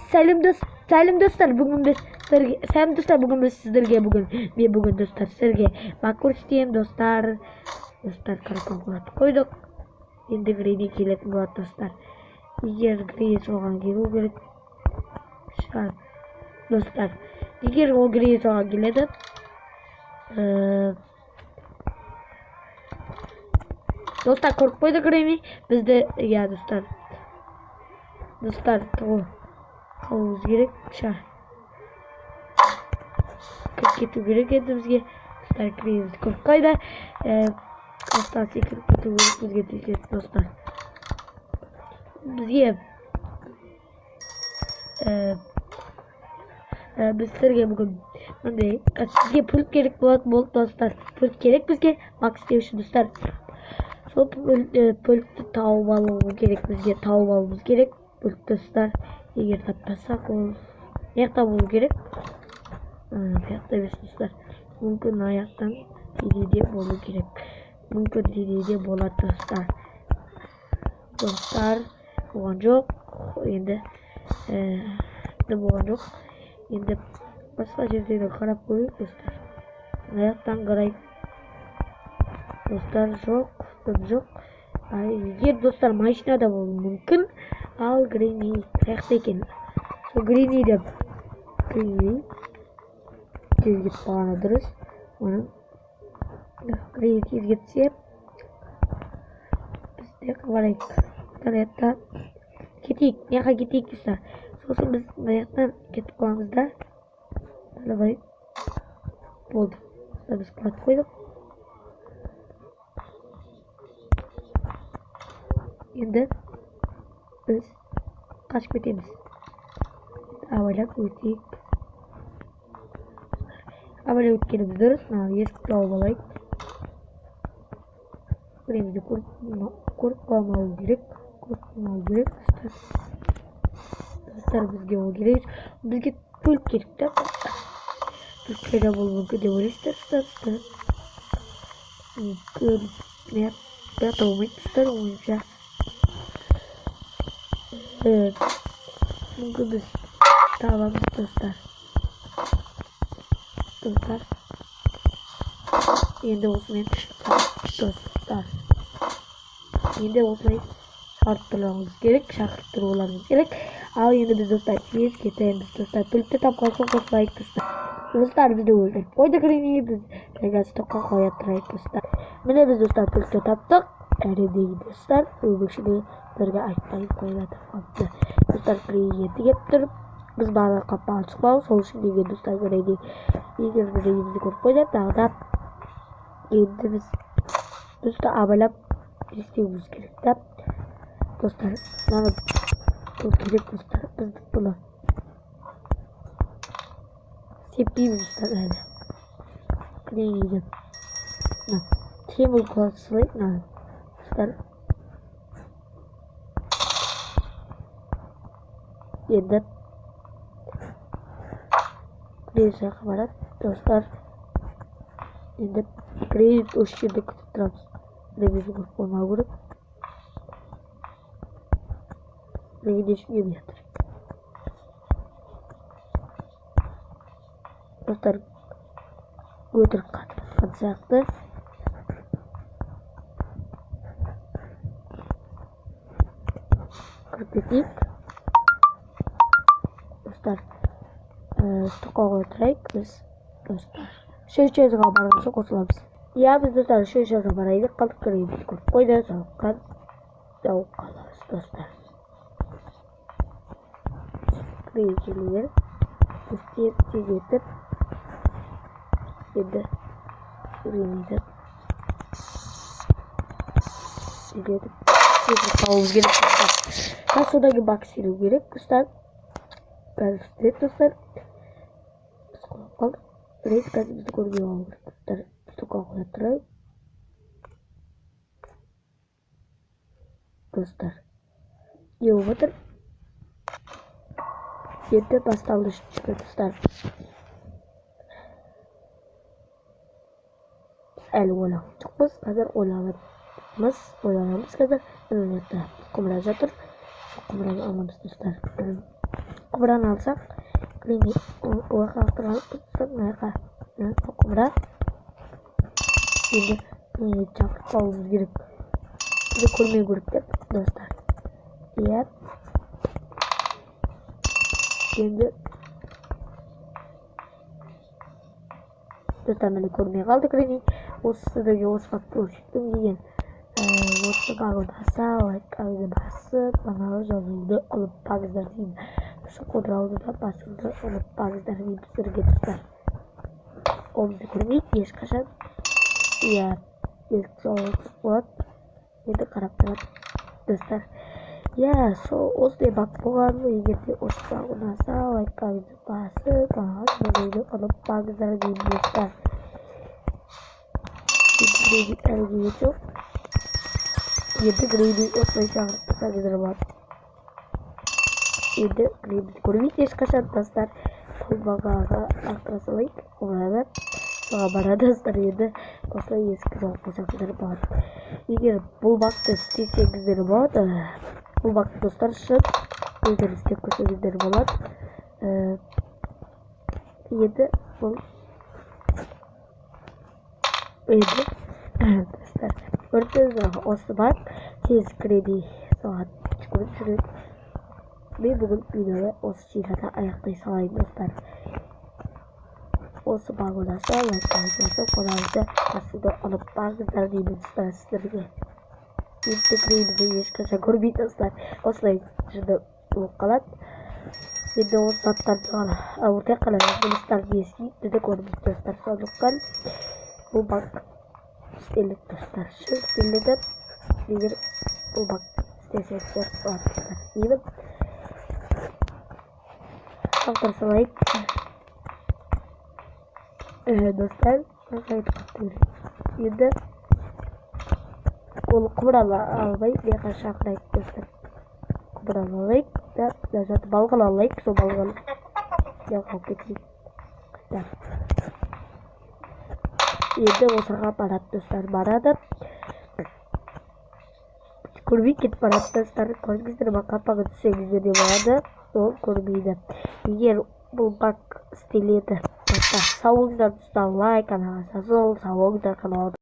Сәлем достар, бүгін біз сіздерге бүгін достар сіздерге бақ көрсетейін достар. Карапан қуат қойдық. Енді грейне келетін болады достар. Егер грей соған келу керек шығар достар. Егер ол грей соған келеді, достар көріп қойды грейне бізді. Я достар қалуымыз керек шығар. Кету керек еді бізге. Достар грейімізді көріп қойды. Достар секіріп кету керек бізге тезірек достар. Біз сіздерге бүгін мындай бізге пульт керек болады достар. Пульт керек бізге макс істеу үшін достар. Сол пультті тауып алуымыз керек, бізге тауып алуымыз керек пульт достар. Егер таппасақ, ол аяқта болу керек. Аяқта емес достар. Мүмкін аяқтан тедеде болу керек. Мүмкін тедеде болады достар. Достар болған жоқ. Енді болған жоқ. Енді басқа жердегі қарап көрейік достар. Аяқтан қарайық. Достар жоқ. Егер достар машинада болуы мүмкін. Ал грейни қаяқта екен? Сол грейни деп тез кетіп қалғаны дұрыс. Оның грейни тез кетсе бізде қарайық. Аяқтан кетейік. Неға кетейік достар. Сосын біз аяқтан кетіп қаламыз да. Давай. Болды. Біз қуат қойдық. Енді біз қашып кетеміз. Абайлап өтейік. Абайлап өткеніміз дұрыс. Есікті алып алайық. Греймізді көріп қалмау керек. Достар бізге ол керек. Бізге пульт керек та. Пульт қайда болуы мүмкін деп ойлайсыздар достар. Мүмкін болмайды достар ойынша. Мүмкін біз табамыз достар. Енді осымен достар. Енді осылай шақыртуларымыз керек. Ал енді біз достар тез кетеміз достар. Пультті тапқан соң қосылайық достар. Достар бізді өлтіріп қойды грейни. Біз қазір тоққа қоя тұрайық достар. Міне біз достар пультті таптық. Әредегі достар өбекшіде бірге айтпай қойылады. Достар грейни енді кеп тұрып. Біз бағдар қаппаған шықпау. Сол үшін деген достар грейни. Егер грейнімізді көріп қойды. Тағда енді біз достар абайлап істеуіміз керек. Достар маған бұл керек достар. Бізді бұны сеппейміз достар әлі. Грейниді темір қосылайық достар. Енді грейни жаққа барады достар. Енді грейни осы жерде күтіп тұрамыз. Грейниді көріп қоймау керек. Грейни үшін жатыр. Достар өтірік қатқан сияқты. Кіріп кетейік. Достар стоққа отырайық біз достар. Үшінші жазға барғанша қосыламыз. Біз достар үшінші жазға барайық. Қалдық грейнді көріп қойды. Жауып қаламыз достар. Грейни келер. Біз тез етіп енді грейниді тез қалуымыз керек достар. Содан кейін бақ істеу керек достар. Қазір істейік достар. Біз қойып қалдық. Грейни қазір бізді көрмей алу керек достар. Стоққа қоя тұрайық достар. Не болып отыр? Енді басталды үшінші достар. Әлі ойлаған жоқпыз. Қазір ойланамыз қазір. Құмыра жатыр. Құмыраны аламыз достар. Kuburan alsak ini karakter mereka kuburan ini çakır kalmamız gerek. Bir de kurmayı grupta dostlar. Diğer şimdi dostlar beni kurmaya kaldık ini. O sırada yavuz faktör çıktım diye. What's bahasa like kali bahasa pengaruh jauh alıp Pakistan şu kodralda da başında alıp Pakistan videoları getirdiler. O bizi kurmayı geç kaçan ya ilk soğuk itu karakter besar ya so osde bak bukan gitu osda unasa like kali bahasa bahas begitu kalau Pakistan di besar itu gitu itu greedy operation sangat terbaik itu greedy kurang discussion dasar baga akras like kemudian baga dasar itu osda eskiden poşak terbaik егер бұл бакты істесеңіздер болады бұл бакты достар үшін өздері істеп көрсеңіздер болады енді бұл достар көрдіңіздер осы бак тез кіреді соған көріп жүреді мен бүгін видеоны осы жерде аяқтай салайын достар осы баг ұнаса лайк қолаңызды астына алып бағыңыздар деймін достар сіздерге интегрейді ешқашан көрмейсіздер осылай жынды болып қалады енді осы заттарды ғана тек қана жұмыстарды естиді көрдіңіз достар сондықтан бұл баг істелік достар шын істеледі егер бұл баг істесеңіздер болады деймін қалдырса лайк dostlar şimdi kuburan almayı bir aşağıdayız dostlar kuburan alayım da zaten balgal alayım so balgal yapmak için şimdi o sağa parat dostlar barada kurbi kit parat dostlar korkuzdur baka pagat sevgili vardı o kurbide yer bu bak stiliydi sağ olun dostlar like kanalımıza sağ olun kanalımıza